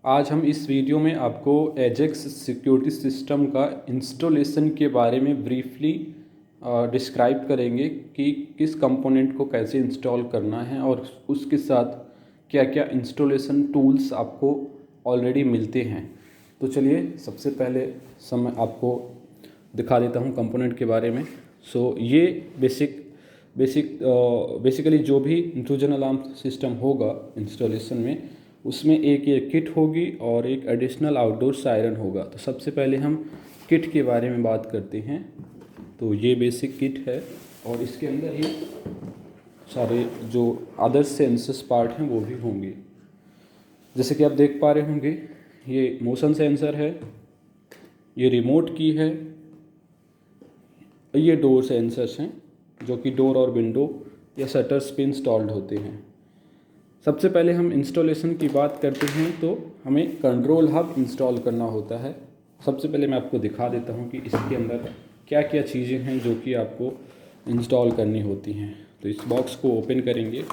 आज हम इस वीडियो में आपको एजेक्स सिक्योरिटी सिस्टम का इंस्टॉलेशन के बारे में ब्रीफली डिस्क्राइब करेंगे कि किस कंपोनेंट को कैसे इंस्टॉल करना है और उसके साथ क्या क्या इंस्टॉलेशन टूल्स आपको ऑलरेडी मिलते हैं। तो चलिए सबसे पहले मैं आपको दिखा देता हूँ कंपोनेंट के बारे में। ये बेसिकली जो भी इंट्रूजन अलार्म सिस्टम होगा इंस्टॉलेशन में, उसमें एक ये किट होगी और एक एडिशनल आउटडोर सायरन होगा। तो सबसे पहले हम किट के बारे में बात करते हैं। तो ये बेसिक किट है और इसके अंदर ही सारे जो अदर सेंसर्स पार्ट हैं वो भी होंगे। जैसे कि आप देख पा रहे होंगे, ये मोशन सेंसर है, ये रिमोट की है, ये डोर सेंसर्स हैं जो कि डोर और विंडो या शटर्स पे इंस्टॉल्ड होते हैं। सबसे पहले हम इंस्टॉलेशन की बात करते हैं तो हमें कंट्रोल हब इंस्टॉल करना होता है। सबसे पहले मैं आपको दिखा देता हूं कि इसके अंदर क्या क्या चीज़ें हैं जो कि आपको इंस्टॉल करनी होती हैं। तो इस बॉक्स को ओपन करेंगे।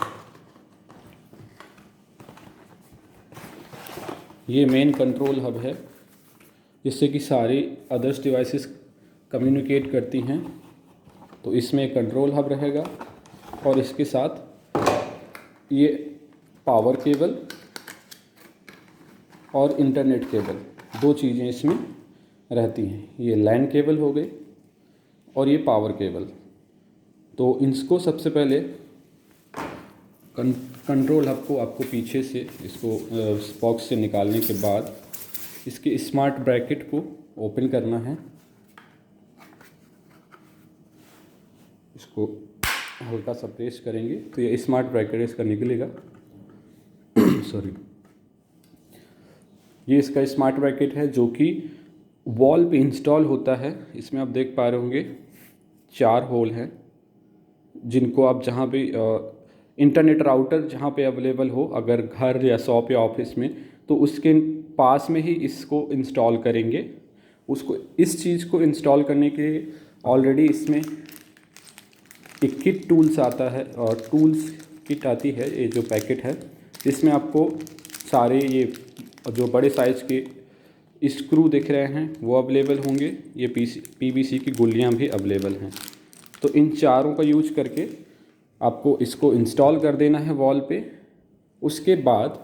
ये मेन कंट्रोल हब है जिससे कि सारी अदर्स डिवाइसेस कम्युनिकेट करती हैं। तो इसमें कंट्रोल हब रहेगा और इसके साथ ये पावर केबल और इंटरनेट केबल, दो चीज़ें इसमें रहती हैं। ये लैन केबल हो गई और ये पावर केबल। तो इसको सबसे पहले कंट्रोल हब को आपको पीछे से इसको बॉक्स से निकालने के बाद इसके स्मार्ट ब्रैकेट को ओपन करना है। इसको हल्का सा प्रेस करेंगे तो ये स्मार्ट ब्रैकेट इसका निकलेगा। सॉरी, ये इसका स्मार्ट ब्रैकेट है जो कि वॉल पे इंस्टॉल होता है। इसमें आप देख पा रहे होंगे 4 होल हैं जिनको आप जहाँ पे इंटरनेट राउटर जहाँ पे अवेलेबल हो, अगर घर या शॉप या ऑफिस में, तो उसके पास में ही इसको इंस्टॉल करेंगे। उसको इस चीज़ को इंस्टॉल करने के लिए ऑलरेडी इसमें एक किट टूल्स आता है और टूल्स किट आती है। ये जो पैकेट है इसमें आपको सारे ये जो बड़े साइज़ के स्क्रू दिख रहे हैं वो अवेलेबल होंगे। ये पीवीसी की गुल्लियाँ भी अवेलेबल हैं। तो इन चारों का यूज करके आपको इसको इंस्टॉल कर देना है वॉल पे। उसके बाद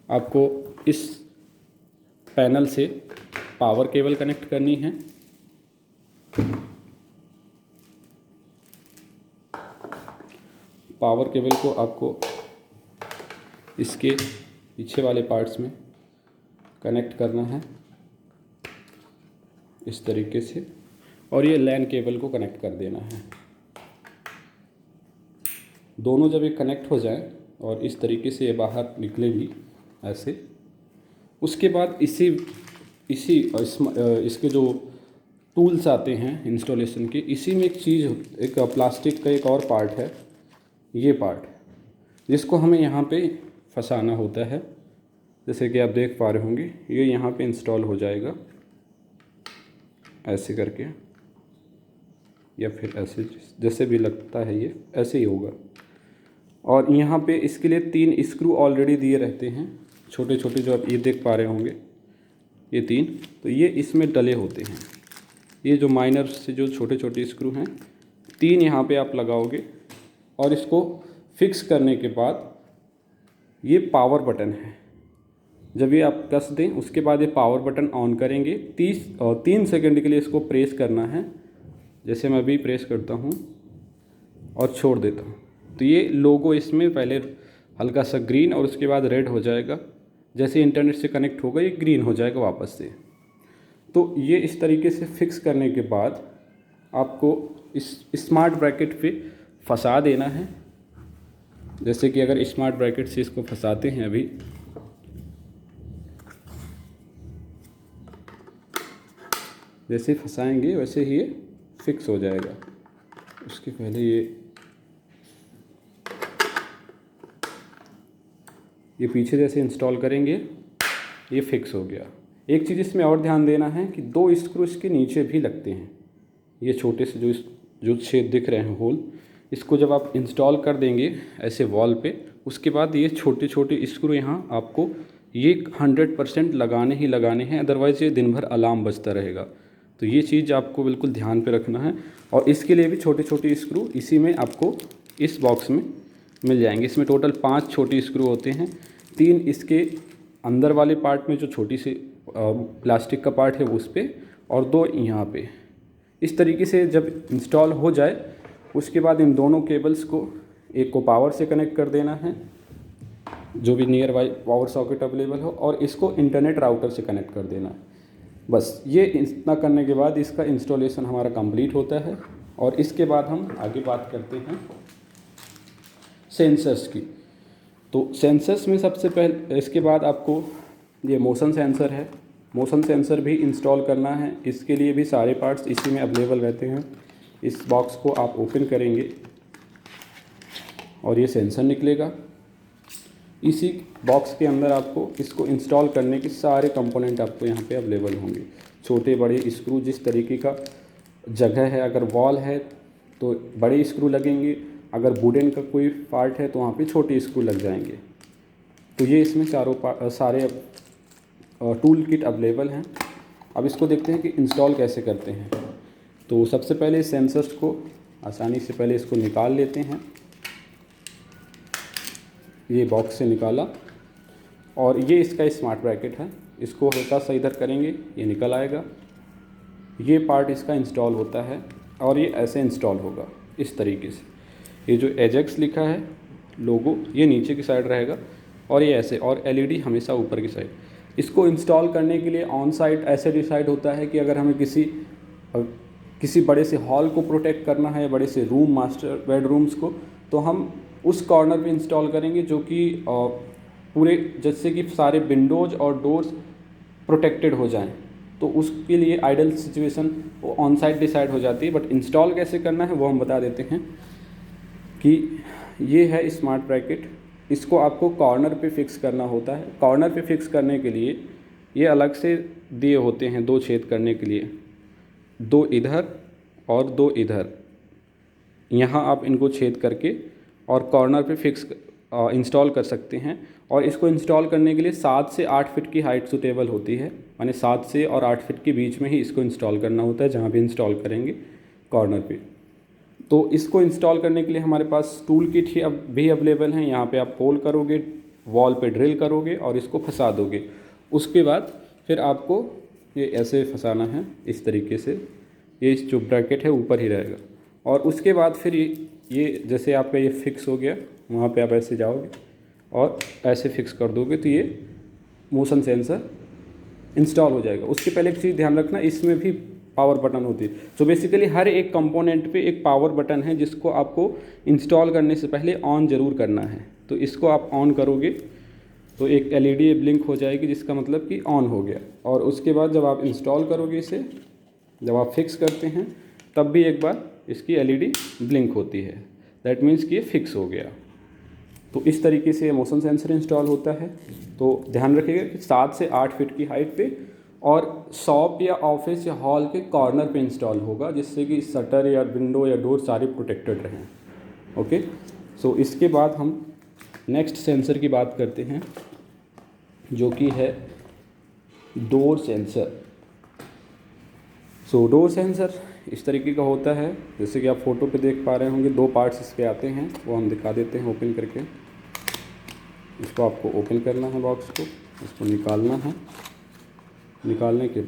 आपको इस पैनल से पावर केबल कनेक्ट करनी है। पावर केबल को आपको इसके पीछे वाले पार्ट्स में कनेक्ट करना है इस तरीके से, और ये लैन केबल को कनेक्ट कर देना है। दोनों जब ये कनेक्ट हो जाए और इस तरीके से ये बाहर निकलेगी ऐसे, उसके बाद इसके जो टूल्स आते हैं इंस्टॉलेशन के, इसी में एक प्लास्टिक का एक और पार्ट है, ये पार्ट, जिसको हमें यहाँ पे फंसाना होता है। जैसे कि आप देख पा रहे होंगे ये यहाँ पे इंस्टॉल हो जाएगा ऐसे करके, या फिर ऐसे, जैसे भी लगता है ये ऐसे ही होगा। और यहाँ पे इसके लिए 3 स्क्रू ऑलरेडी दिए रहते हैं, छोटे छोटे, जो आप ये देख पा रहे होंगे ये 3। तो ये इसमें डले होते हैं। ये जो माइनर से जो छोटे छोटे स्क्रू हैं, 3 यहाँ पे आप लगाओगे और इसको फिक्स करने के बाद ये पावर बटन है। जब ये आप कस दें उसके बाद ये पावर बटन ऑन करेंगे। 3 सेकंड के लिए इसको प्रेस करना है। जैसे मैं अभी प्रेस करता हूँ और छोड़ देता हूँ तो ये लोगो इसमें पहले हल्का सा ग्रीन और उसके बाद रेड हो जाएगा। जैसे इंटरनेट से कनेक्ट होगा ये ग्रीन हो जाएगा वापस से। तो ये इस तरीके से फिक्स करने के बाद आपको इस स्मार्ट ब्रैकेट पे फंसा देना है। जैसे कि अगर स्मार्ट ब्रैकेट से इसको फंसाते हैं अभी, जैसे फंसाएंगे वैसे ही ये फिक्स हो जाएगा। उसके पहले ये पीछे जैसे इंस्टॉल करेंगे ये फिक्स हो गया। एक चीज़ इसमें और ध्यान देना है कि 2 स्क्रू इसके नीचे भी लगते हैं। ये छोटे से जो छेद दिख रहे हैं होल, इसको जब आप इंस्टॉल कर देंगे ऐसे वॉल पे, उसके बाद ये छोटे छोटे स्क्रू यहाँ आपको ये 100% लगाने ही लगाने हैं, अदरवाइज़ ये दिन भर अलार्म बजता रहेगा। तो ये चीज़ आपको बिल्कुल ध्यान पे रखना है। और इसके लिए भी छोटे छोटे स्क्रू इसी में आपको इस बॉक्स में मिल जाएंगे। इसमें टोटल 5 छोटे स्क्रू होते हैं, 3 इसके अंदर वाले पार्ट में जो छोटी सी प्लास्टिक का पार्ट है उस पर, और 2 यहाँ पे। इस तरीके से जब इंस्टॉल हो जाए उसके बाद इन दोनों केबल्स को, एक को पावर से कनेक्ट कर देना है जो भी near by power socket available हो, और इसको इंटरनेट राउटर से कनेक्ट कर देना है। बस ये इतना करने के बाद इसका इंस्टॉलेशन हमारा कंप्लीट होता है। और इसके बाद हम आगे बात करते हैं सेंसर्स की। तो सेंसर्स में सबसे पहले, इसके बाद आपको ये मोशन सेंसर है, मोशन सेंसर भी इंस्टॉल करना है। इसके लिए भी सारे पार्ट्स इसी में अवेलेबल रहते हैं। इस बॉक्स को आप ओपन करेंगे और ये सेंसर निकलेगा। इसी बॉक्स के अंदर आपको इसको इंस्टॉल करने के सारे कंपोनेंट आपको यहाँ पे अवेलेबल होंगे। छोटे बड़े स्क्रू, जिस तरीके का जगह है, अगर वॉल है तो बड़े स्क्रू लगेंगे, अगर वुडन का कोई पार्ट है तो वहाँ पे छोटे स्क्रू लग जाएंगे। तो ये इसमें सारे टूल किट अवेलेबल हैं। अब इसको देखते हैं कि इंस्टॉल कैसे करते हैं। तो सबसे पहले सेंसर्स को आसानी से पहले इसको निकाल लेते हैं। ये बॉक्स से निकाला, और ये इसका स्मार्ट ब्रैकेट है। इसको हल्का सा इधर करेंगे, ये निकल आएगा। ये पार्ट इसका इंस्टॉल होता है और ये ऐसे इंस्टॉल होगा इस तरीके से। ये जो एजेक्स लिखा है लोगो, ये नीचे की साइड रहेगा, और ये ऐसे, और एलईडी हमेशा ऊपर की साइड। इसको इंस्टॉल करने के लिए ऑन साइट ऐसे डिसाइड होता है कि अगर हमें किसी बड़े से हॉल को प्रोटेक्ट करना है, बड़े से रूम, मास्टर बेडरूम्स को, तो हम उस कॉर्नर पे इंस्टॉल करेंगे जो कि पूरे, जैसे कि सारे विंडोज़ और डोर्स प्रोटेक्टेड हो जाएं। तो उसके लिए आइडल सिचुएशन वो ऑन साइट डिसाइड हो जाती है। बट इंस्टॉल कैसे करना है वो हम बता देते हैं कि ये है स्मार्ट ब्रैकेट। इसको आपको कॉर्नर पे फिक्स करना होता है। कॉर्नर पे फिक्स करने के लिए ये अलग से दिए होते हैं 2 छेद करने के लिए, 2 इधर और 2 इधर। यहाँ आप इनको छेद करके और कॉर्नर पे फिक्स इंस्टॉल कर सकते हैं। और इसको इंस्टॉल करने के लिए 7 से 8 फीट की हाइट सूटेबल होती है, माने 7 से और 8 फीट के बीच में ही इसको इंस्टॉल करना होता है जहाँ भी इंस्टॉल करेंगे कॉर्नर पे। तो इसको इंस्टॉल करने के लिए हमारे पास टूल किट ही अब भी अवेलेबल हैं। यहाँ पे आप होल करोगे, वॉल पे ड्रिल करोगे और इसको फंसा दोगे। उसके बाद फिर आपको ये ऐसे फंसाना है इस तरीके से। ये जो ब्रैकेट है ऊपर ही रहेगा, और उसके बाद फिर ये जैसे आपका ये फिक्स हो गया, वहाँ पे आप ऐसे जाओगे और ऐसे फिक्स कर दोगे तो ये मोशन सेंसर इंस्टॉल हो जाएगा। उसके पहले एक चीज़ ध्यान रखना, इसमें भी पावर बटन होती है। तो बेसिकली हर एक कंपोनेंट पे एक पावर बटन है जिसको आपको इंस्टॉल करने से पहले ऑन ज़रूर करना है। तो इसको आप ऑन करोगे तो एक एलईडी ब्लिंक हो जाएगी, जिसका मतलब कि ऑन हो गया। और उसके बाद जब आप इंस्टॉल करोगे इसे, जब आप फिक्स करते हैं तब भी एक बार इसकी एलईडी ब्लिंक होती है। दैट मीन्स कि ये फिक्स हो गया। तो इस तरीके से मोशन सेंसर इंस्टॉल होता है। तो ध्यान रखिएगा कि 7 से 8 फीट की हाइट पे और शॉप या ऑफिस या हॉल के कॉर्नर पे इंस्टॉल होगा, जिससे कि शटर या विंडो या डोर सारे प्रोटेक्टेड रहें। ओके, सो इसके बाद हम नेक्स्ट सेंसर की बात करते हैं, जो कि है डोर सेंसर। सो डोर सेंसर इस तरीके का होता है, जैसे कि आप फ़ोटो पे देख पा रहे होंगे। 2 पार्ट्स इसके आते हैं, वो हम दिखा देते हैं ओपन करके। इसको आपको ओपन करना है बॉक्स को, इसको निकालना है। निकालने के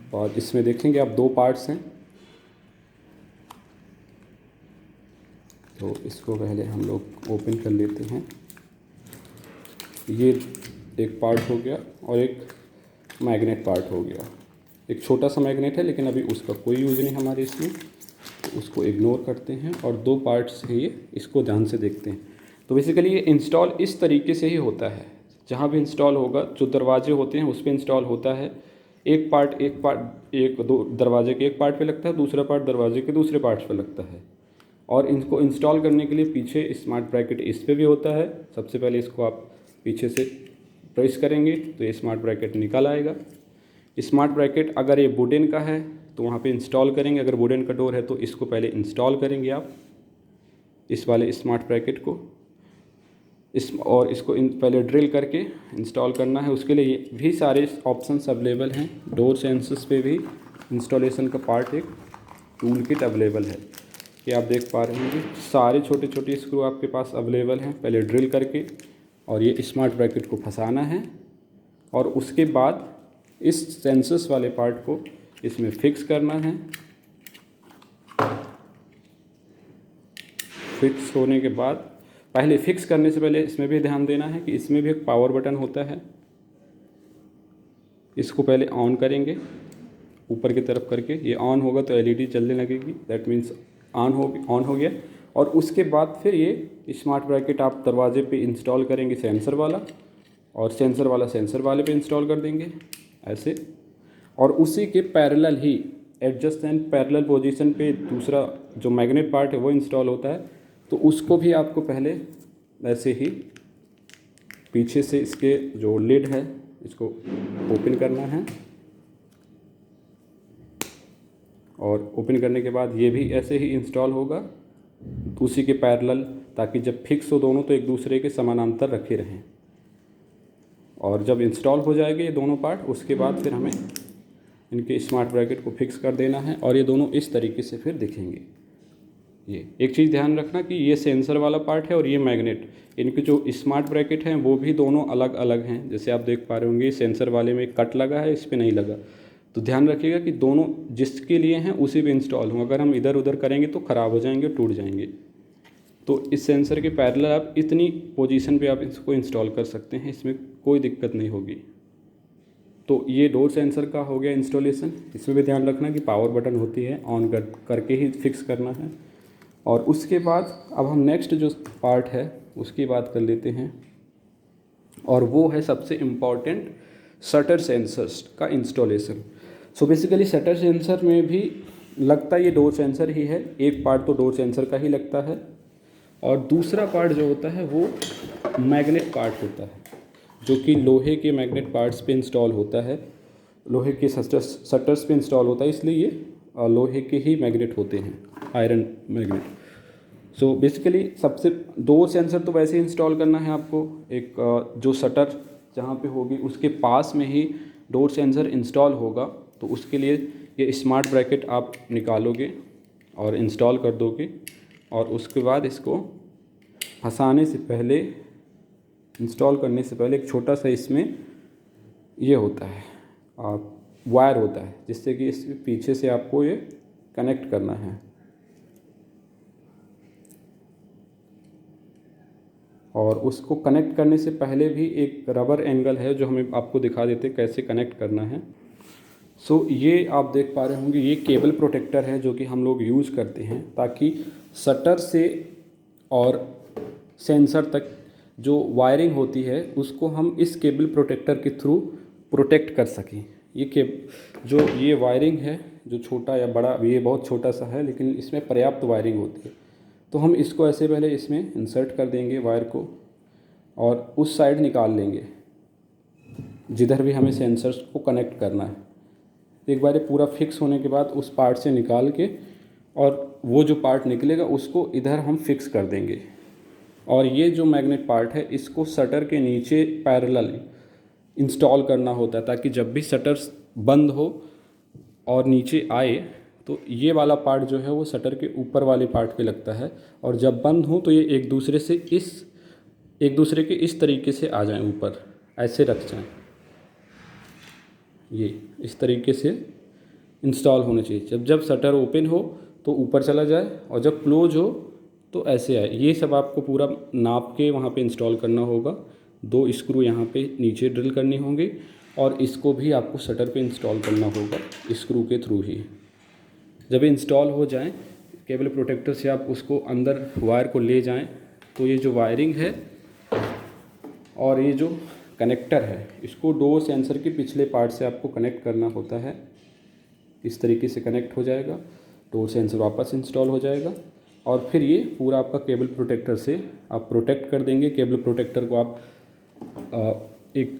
बाद इसमें देखेंगे आप 2 पार्ट्स हैं। तो इसको पहले हम लोग ओपन कर लेते हैं। ये एक पार्ट हो गया और एक मैग्नेट पार्ट हो गया। एक छोटा सा मैग्नेट है लेकिन अभी उसका कोई यूज़ नहीं हमारे इसमें, तो उसको इग्नोर करते हैं। और 2 पार्ट्स है ये, इसको ध्यान से देखते हैं। तो बेसिकली ये इंस्टॉल इस तरीके से ही होता है। जहाँ भी इंस्टॉल होगा, जो दरवाजे होते हैं उस पर इंस्टॉल होता है। एक दो दरवाजे के एक पार्ट पे लगता है, दूसरा पार्ट दरवाजे के दूसरे पार्ट पे लगता है। और इनको इंस्टॉल करने के लिए पीछे स्मार्ट ब्रैकेट इस पे भी होता है। सबसे पहले इसको आप पीछे से प्रेस करेंगे तो ये स्मार्ट ब्रैकेट निकल आएगा। स्मार्ट ब्रैकेट अगर ये वुडन का है तो वहाँ पे इंस्टॉल करेंगे, अगर वुडन का डोर है तो इसको पहले इंस्टॉल करेंगे आप, इस वाले स्मार्ट ब्रैकेट को। और इसको पहले ड्रिल करके इंस्टॉल करना है। उसके लिए ये भी सारे ऑप्शंस अवेलेबल हैं। डोर सेंसर्स पे भी इंस्टॉलेशन का पार्ट एक टूल किट अवेलेबल है, कि आप देख पा रहे होंगे सारे छोटे छोटे स्क्रू आपके पास अवेलेबल हैं। पहले ड्रिल करके और ये स्मार्ट ब्रैकेट को फंसाना है और उसके बाद इस सेंसर्स वाले पार्ट को इसमें फिक्स करना है। फिक्स होने के बाद, पहले फिक्स करने से पहले इसमें भी ध्यान देना है कि इसमें भी एक पावर बटन होता है। इसको पहले ऑन करेंगे ऊपर की तरफ करके, ये ऑन होगा तो एलईडी जलने लगेगी, दैट मीन्स ऑन हो गया। और उसके बाद फिर ये स्मार्ट ब्रैकेट आप दरवाजे पे इंस्टॉल करेंगे सेंसर वाला, और सेंसर वाला सेंसर वाले पे इंस्टॉल कर देंगे ऐसे। और उसी के parallel he adjust and parallel position पे दूसरा जो मैग्नेट पार्ट है वो इंस्टॉल होता है, तो उसको भी आपको पहले ऐसे ही पीछे से इसके जो लिड है इसको ओपन करना है, और ओपन करने के बाद ये भी ऐसे ही इंस्टॉल होगा उसी के पैरेलल, ताकि जब फिक्स हो दोनों तो एक दूसरे के समानांतर रखे रहें। और जब इंस्टॉल हो जाएंगे ये दोनों पार्ट, उसके बाद फिर हमें इनके स्मार्ट ब्रैकेट को फिक्स कर देना है, और ये दोनों इस तरीके से फिर दिखेंगे। ये एक चीज़ ध्यान रखना कि ये सेंसर वाला पार्ट है और ये मैग्नेट, इनके जो स्मार्ट ब्रैकेट हैं वो भी दोनों अलग अलग हैं। जैसे आप देख पा रहे होंगे सेंसर वाले में कट लगा है, इस पर नहीं लगा, तो ध्यान रखिएगा कि दोनों जिसके लिए हैं उसी पे इंस्टॉल हों। अगर हम इधर उधर करेंगे तो ख़राब हो जाएंगे, टूट जाएंगे। तो इस सेंसर के पैरेलल आप इतनी पोजीशन पे आप इसको इंस्टॉल कर सकते हैं, इसमें कोई दिक्कत नहीं होगी। तो ये डोर सेंसर का हो गया इंस्टॉलेशन। इसमें भी ध्यान रखना कि पावर बटन होती है, ऑन करके ही फिक्स करना है। और उसके बाद अब हम नेक्स्ट जो पार्ट है उसकी बात कर लेते हैं, और वो है सबसे इम्पॉर्टेंट शटर सेंसर्स का installation. So basically shutter sensor में भी लगता ये डोर सेंसर ही है, एक पार्ट तो डोर सेंसर का ही लगता है, और दूसरा पार्ट जो होता है वो मैग्नेट पार्ट होता है, जो कि लोहे के मैग्नेट पार्ट्स पे इंस्टॉल होता है, लोहे के शटर्स पे इंस्टॉल होता है, इसलिए ये लोहे के ही मैग्नेट होते हैं, आयरन मैग्नेट। सो बेसिकली सबसे डोर सेंसर तो वैसे ही इंस्टॉल करना है आपको, एक जो शटर जहाँ पे होगी उसके पास में ही डोर सेंसर इंस्टॉल होगा, तो उसके लिए ये स्मार्ट ब्रैकेट आप निकालोगे और इंस्टॉल कर दोगे। और उसके बाद इसको फंसाने से पहले, इंस्टॉल करने से पहले एक छोटा सा इसमें ये होता है वायर होता है, जिससे कि इस पीछे से आपको ये कनेक्ट करना है। और उसको कनेक्ट करने से पहले भी एक रबर एंगल है जो हमें आपको दिखा देते कैसे कनेक्ट करना है। सो ये आप देख पा रहे होंगे, ये केबल प्रोटेक्टर है जो कि हम लोग यूज़ करते हैं ताकि शटर से और सेंसर तक जो वायरिंग होती है उसको हम इस केबल प्रोटेक्टर के थ्रू प्रोटेक्ट कर सकें। जो ये वायरिंग है जो छोटा या बड़ा, ये बहुत छोटा सा है लेकिन इसमें पर्याप्त वायरिंग होती है, तो हम इसको ऐसे पहले इसमें इंसर्ट कर देंगे वायर को, और उस साइड निकाल लेंगे जिधर भी हमें सेंसर्स को कनेक्ट करना है। एक बार ये पूरा फिक्स होने के बाद उस पार्ट से निकाल के, और वो जो पार्ट निकलेगा उसको इधर हम फिक्स कर देंगे। और ये जो मैग्नेट पार्ट है इसको शटर के नीचे पैरेलल इंस्टॉल करना होता है, ताकि जब भी शटर बंद हो और नीचे आए तो ये वाला पार्ट जो है वो शटर के ऊपर वाले पार्ट पे लगता है, और जब बंद हो तो ये एक दूसरे के इस तरीके से आ जाएं, ऊपर ऐसे रख जाएं। ये इस तरीके से इंस्टॉल होना चाहिए। जब शटर ओपन हो तो ऊपर चला जाए, और जब क्लोज हो तो ऐसे आए। ये सब आपको पूरा नाप के वहाँ पे इंस्टॉल करना होगा। 2 स्क्रू यहाँ पे नीचे ड्रिल करने होंगे, और इसको भी आपको शटर पे इंस्टॉल करना होगा स्क्रू के थ्रू ही। जब इंस्टॉल हो जाए केबल प्रोटेक्टर से आप उसको अंदर वायर को ले जाएं, तो ये जो वायरिंग है और ये जो कनेक्टर है इसको डोर सेंसर के पिछले पार्ट से आपको कनेक्ट करना होता है। इस तरीके से कनेक्ट हो जाएगा, डोर सेंसर वापस इंस्टॉल हो जाएगा, और फिर ये पूरा आपका केबल प्रोटेक्टर से आप प्रोटेक्ट कर देंगे। केबल प्रोटेक्टर को आप एक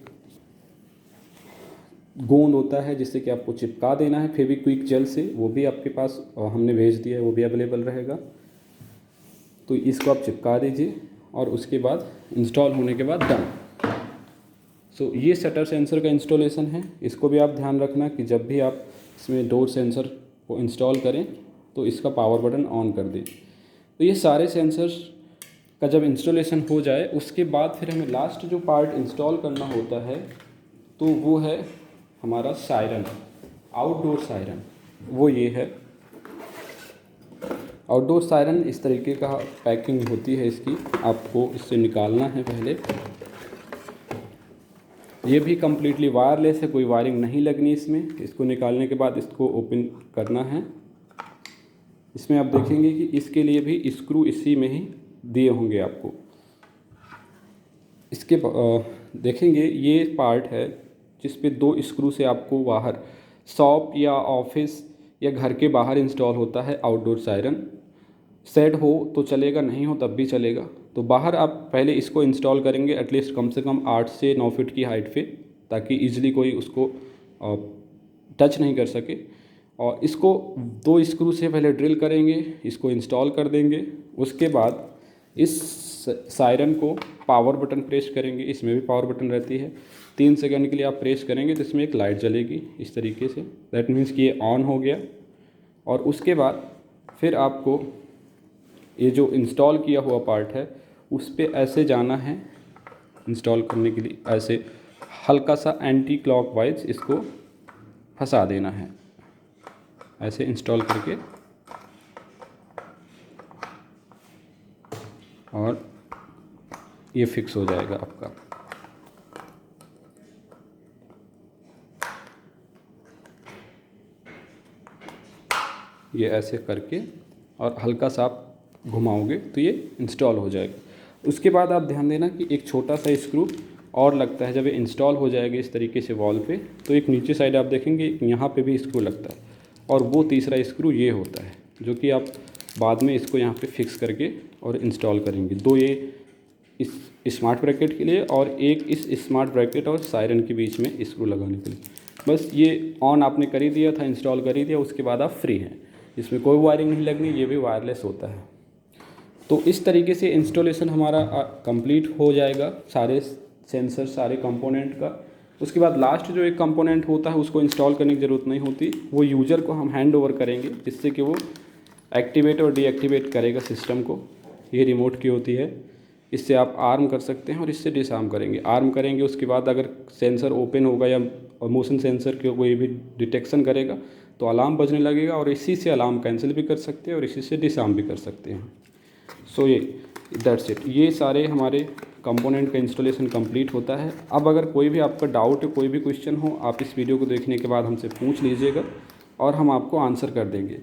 गोंद होता है जिससे कि आपको चिपका देना है फेविक्विक जेल से, वो भी आपके पास हमने भेज दिया है, वो भी अवेलेबल रहेगा। तो इसको आप चिपका दीजिए, और उसके बाद इंस्टॉल होने के बाद डन। सो ये शटर सेंसर का इंस्टॉलेशन है। इसको भी आप ध्यान रखना कि जब भी आप इसमें डोर सेंसर को इंस्टॉल करें तो इसका पावर बटन ऑन कर दें। तो ये सारे सेंसर्स का जब इंस्टॉलेशन हो जाए उसके बाद फिर हमें लास्ट जो पार्ट इंस्टॉल करना होता है तो वो है हमारा सायरन, आउटडोर सायरन। वो ये है आउटडोर सायरन। इस तरीके का पैकिंग होती है इसकी, आपको इससे निकालना है पहले। ये भी कम्प्लीटली वायरलेस है, कोई वायरिंग नहीं लगनी इसमें। इसको निकालने के बाद इसको ओपन करना है। इसमें आप देखेंगे कि इसके लिए भी स्क्रू इसी में ही दिए होंगे आपको। इसके देखेंगे ये पार्ट है जिस पे 2 स्क्रू से आपको बाहर शॉप या ऑफिस या घर के बाहर इंस्टॉल होता है आउटडोर सायरन। सेट हो तो चलेगा, नहीं हो तब भी चलेगा। तो बाहर आप पहले इसको इंस्टॉल करेंगे एटलीस्ट कम से कम 8 से 9 फीट की हाइट पे, ताकि ईजिली कोई उसको टच नहीं कर सके। और इसको 2 स्क्रू से पहले ड्रिल करेंगे, इसको इंस्टॉल कर देंगे। उसके बाद इस सायरन को पावर बटन प्रेस करेंगे। इसमें भी पावर बटन रहती है। 3 सेकंड के लिए आप प्रेस करेंगे तो इसमें एक लाइट जलेगी इस तरीके से। दैट मीन्स कि ये ऑन हो गया। और उसके बाद फिर आपको ये जो इंस्टॉल किया हुआ पार्ट है उस पर ऐसे जाना है इंस्टॉल करने के लिए। ऐसे हल्का सा एंटी क्लॉकवाइज इसको फंसा देना है, ऐसे इंस्टॉल करके। और ये फिक्स हो जाएगा आपका। ये ऐसे करके और हल्का सा आप घुमाओगे तो ये इंस्टॉल हो जाएगा। उसके बाद आप ध्यान देना कि एक छोटा सा स्क्रू और लगता है। जब ये इंस्टॉल हो जाएगा इस तरीके से वॉल पे, तो एक नीचे साइड आप देखेंगे यहाँ पे भी स्क्रू लगता है। और वो तीसरा स्क्रू ये होता है जो कि आप बाद में इसको यहाँ पे फिक्स करके और इंस्टॉल करेंगे। 2 ये इस स्मार्ट ब्रैकेट के लिए और एक इस स्मार्ट ब्रैकेट और सायरन के बीच में स्क्रू लगाने के लिए। बस ये ऑन आपने कर ही दिया था, इंस्टॉल कर ही दिया, उसके बाद आप फ्री हैं। इसमें कोई वायरिंग नहीं लगनी, ये भी वायरलेस होता है। तो इस तरीके से इंस्टॉलेशन हमारा कंप्लीट हो जाएगा सारे सेंसर, सारे कंपोनेंट का। उसके बाद लास्ट जो एक कंपोनेंट होता है उसको इंस्टॉल करने की ज़रूरत नहीं होती, वो यूज़र को हम हैंड ओवर करेंगे, जिससे कि वो एक्टिवेट और डीएक्टिवेट करेगा सिस्टम को। ये रिमोट की होती है। इससे आप आर्म कर सकते हैं और इससे डिसआर्म करेंगे। आर्म करेंगे उसके बाद अगर सेंसर ओपन होगा या मोशन सेंसर के कोई भी डिटेक्शन करेगा तो अलार्म बजने लगेगा, और इसी से अलार्म कैंसिल भी कर सकते हैं और इसी से डिसआर्म भी कर सकते हैं। सो ये दैट्स इट। ये सारे हमारे कंपोनेंट का इंस्टॉलेशन कंप्लीट होता है। अब अगर कोई भी आपका डाउट है, कोई भी क्वेश्चन हो, आप इस वीडियो को देखने के बाद हमसे पूछ लीजिएगा और हम आपको आंसर कर देंगे।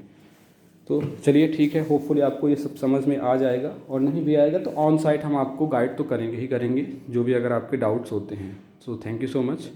तो चलिए ठीक है, होपफुली आपको ये सब समझ में आ जाएगा, और नहीं भी आएगा तो ऑन साइट हम आपको गाइड तो करेंगे ही करेंगे, जो भी अगर आपके डाउट्स होते हैं। So thank you so much.